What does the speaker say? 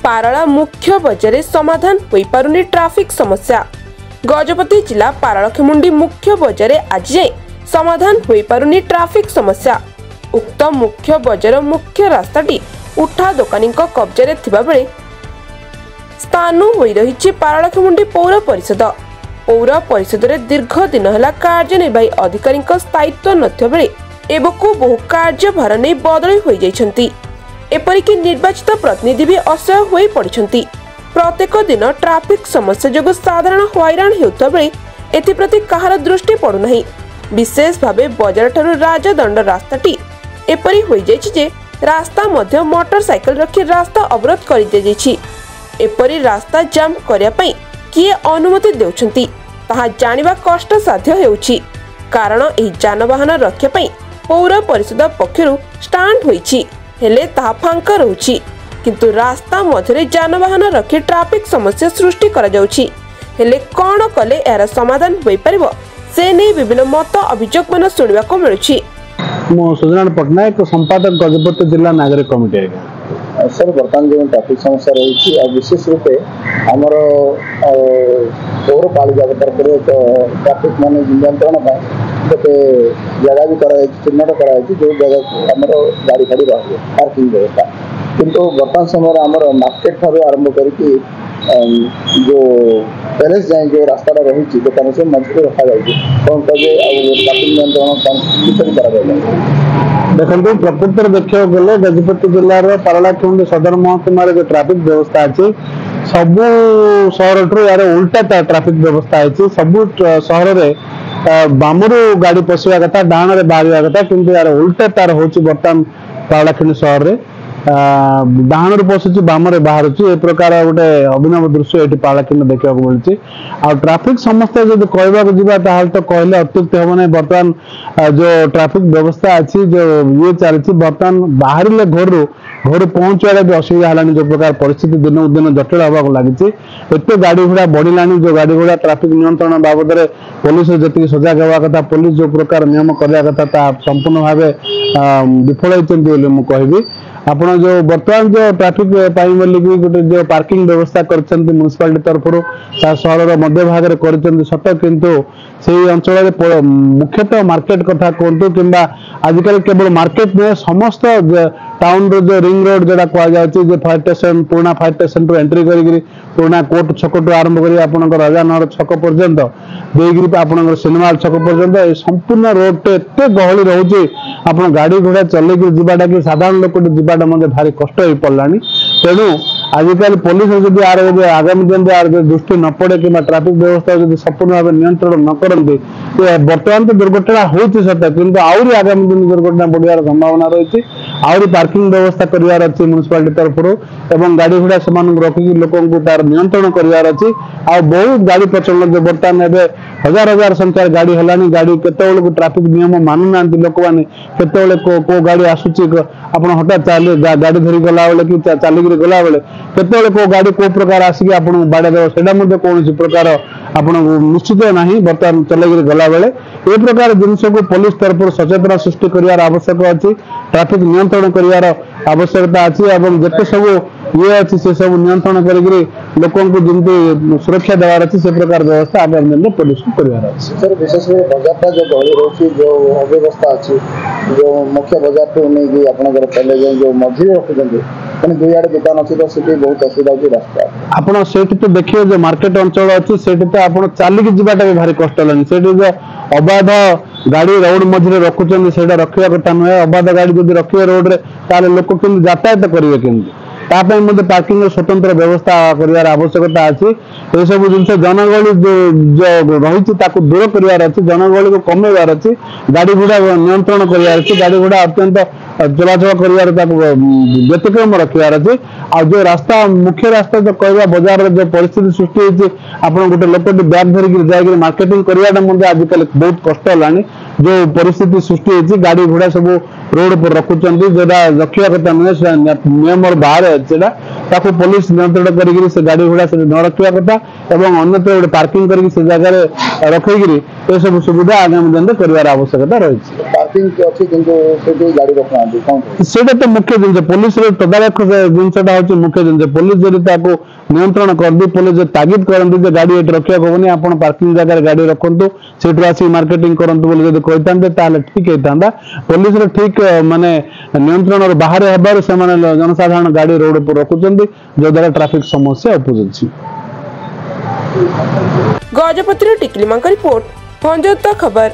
पाराला मुख्य बजार समाधान हो पारुनी ट्राफिक समस्या। गजपति जिला पारालाखेमुंडी मुख्य बजार आज जाए समाधान हो पारुनी ट्राफिक समस्या। उक्त मुख्य बजार मुख्य रास्ताटी उठा दोकानी कब्जा थिबा बेले स्थान हो रही पारालाखेमुंडी पौर परिषद। पौर परिषद रे दीर्घ दिन है कार्यनिर्वाही अधिकारी स्थायित्व नथिबा बेले एबकु बहु कार्यभार नहीं बदली हो जाइछंती। एपरिक निर्वाचित प्रतिनिधि भी असह्य हो पड़िछंती। प्रत्येक दिन ट्राफिक समस्या जोगु साधारण हैरान हेउता बेले एथिप्रति कहार दृष्टि पड़ुनाही। विशेष भावे बजार ठारू राजदंड रास्ताटी एपरि हो जाइछि जे रास्ता मध्य मोटरसाइकल रखी रास्ता अवरोध कर दिया जाइछि। एपरि रास्ता जाम करिया पई किए अनुमति देउछंती ताहा जानिबा कष्ट साध्य हेउछि। कारण एही जानवाहन रखिया पई पौर परिषद पक्षरु स्टांड होइछि हेले ताहा फांका रहुछि, किंतु रास्ता मध्य जानवाहन रखी ट्राफिक समस्या सृष्टि करा जाउछि। हेले कोन कले एरा समाधान होई परिबो से नै विभिन्न मत अभियोग मन सुनिबा को मिलुछि। मो सुजनान पटनायक संपादक गजपति जिला नागरिक कमिटी है। सर बर्तमान जो ट्राफिक समस्या रही है विशेष रूपे आमर पौरपालिका तरफ ट्राफिक मान नियंत्रण गोटे जगह भी चिन्हट कर जो जगह आमर गाड़ी फाड़ी रही पार्किंग व्यवस्था, किंतु बर्तमान समय आमर मार्केट ठार आरंभ करके जो पैलेस जाए जो रास्ता रही दुकान से मजबूत रखा जाए कौन कहे ट्राफिक नियंत्रण देखो प्रकृत देखा गले गजपति जिलार पारालाखेमुंडी सदर महकुमा जो ट्राफिक व्यवस्था अच्छी सबू सहर ठू यार उल्टा ट्राफिक व्यवस्था है। सबू सहर में बामरू गाड़ी पशिया कथा डाण बाहर कथा किंतु यार उल्टा तार हो बर्तमान पारालाखेमुंडी सहर में डाणु पशुची बाम बाहर ए प्रकार गोटे अभिनव दृश्य ये पारालाखेमुंडी देखा मिलूँ। आ ट्राफिक समस्या जो कहवाक जावा तो कहले अत्युक्ति हम ना। बर्तमान जो ट्राफिक व्यवस्था अच्छी जो ये चलती बर्तमान बाहर घर पहुंचवा भी असुविधा है। जो प्रकार परिस्थिति दिन दिन जटिल हवा लगी एत गाड़ी घोड़ा बढ़ला जो गाड़ी घोड़ा ट्राफिक नियंत्रण बाबद में पुलिस जी सजग हवा कथा पुलिस जो प्रकार नियम करने कथा संपूर्ण भाव विफल होती मुझे। आपड़ जो बर्तमान जो ट्राफिक बोलिकी गोटे जो पार्किंग व्यवस्था कर म्युनिसिपालिटी तरफ सहर मध्य भाग में कर सत किंतु से अंचल मुख्यतः मार्केट कथा कहतु कि आजिकल केवल मार्केट नुहे समस्त टाउन जो रिंग रोड जोड़ा कहुच्छे फायर स्टेशन पुराना फायर स्टेशन टू एंट्री कर पुराना कोर्ट छक टू आरंभ कर राजानगर छक पर्यंत देकर आप सिनेमा छक पर्यंत संपूर्ण रोड टे एत गहली रोचे आप गाड़ी घोड़ा चलकर जावाटा कि साधारण लोक जावाटा भारी कष्ट हो पड़ा। तेणु आजिकल पुलिस जब आर आगामी दिन आर दृष्टि न पड़े कि ट्राफिक व्यवस्था जो संपूर्ण भाव नियंत्रण न करते बर्तमान तो दुर्घटना होती सत कि आहरी आगामी दिन दुर्घटना बढ़िया संभावना रही। आहरी पार्किंग व्यवस्था करार अच्छी म्युनिसिपालिटी तरफ एवं गाड़ी घोड़ा से रखिक लोक तार नियंत्रण करार अच्छी। आ बहुत गाड़ी प्रचलन जो बर्तमान एवं हजार हजार संख्यार गाड़ी है गाड़ी केत ट्राफिक नियम मानु ना लोक मैंने केत गाड़ी आसूची आप हठात गाड़ी धरी गला बेले कि चलिक गला बेले केत गाड़ी को प्रकार आसिक आप बाड़ा देव से कौन प्रकार आप निश्चित ना बर्तमान चलकर गला बेले ए प्रकार जिनस को पुलिस तरफ सचेतना सृष्टि कर आवश्यक अच्छी। ट्राफिक नियंत्रण कर आवश्यकता अच्छी और जिते सब ये अच्छी से सब नियंत्रण कर लोक जमी सुरक्षा देवार अच्छी से प्रकार व्यवस्था आगामी दिन में पुलिस को करार अच्छी। सर विशेष बजार जो गहली रही जो अव्यवस्था अच्छी जो मुख्य बजार को नहीं आपंकर पहले जो मझी रखुच्च मैंने दुई आड़े दुकान अच्छी तो सीट बहुत असुविधा होती रास्ता आपड़ से तो देखिए जो मार्केट अंचल अच्छी से तो आप चलिक जावाटा भी भारी कष्ट है। से जो अबाध गाड़ी रोड मझे रखुच्च से रखा कथा नुहे अबाध गाड़ी जब रखिए रोड में ताले लोक के यातायात करेंगे केमती पार्किंग स्वतंत्र व्यवस्था कर आवश्यकता अच्छी। ये सब जिन जनगहली जो रही दूर करार अच्छी जनगहली को कमेवार अच्छी गाड़ी घोड़ा नियंत्रण करार गाड़ी घोड़ा अत्यंत चलाचल कर व्यतिक्रम रखार अच्छे। आ जो रास्ता मुख्य रास्ता जो कहवा बजार जो परिस्थिति सृष्टि होती आप गोटे लोक बैग धरिक जाकर मार्केटिंग कराटा आजिकल बहुत कष्ट है। जो परिस्थिति सृष्टि होती गाड़ी घोड़ा सब रोड पर रखुच्च जोटा रखा कथा नुहे नियम बाहर अच्छे पुलिस नियंत्रण कर गाड़ी घोड़ा से न रखा कथा और अन्यत्र गोटे पार्किंग कर जगह रखिकी ये सब सुविधा आगामी दिन में कर आवश्यकता रही पार्किंग अच्छी किंतु से गाड़ी रखना कौन सेटा तो मुख्य जिन पुलिस तदारख जिनसा हूँ मुख्य जिन पुलिस जब नियंत्रण कर दी पुलिस तागिद करती गाड़ी ये रखा हेनी आप पार्किंग जगह गाड़ी रखु से आस मार्केटिंग करूँ कही ठीक होता पुलिस ठीक माने नियंत्रण बाहर हेबार से जनसाधारण गाड़ी रोड पर रखुच्च जो द्वारा ट्रैफिक समस्या उपजुची। गजपति टिकली रिपोर्ट खबर।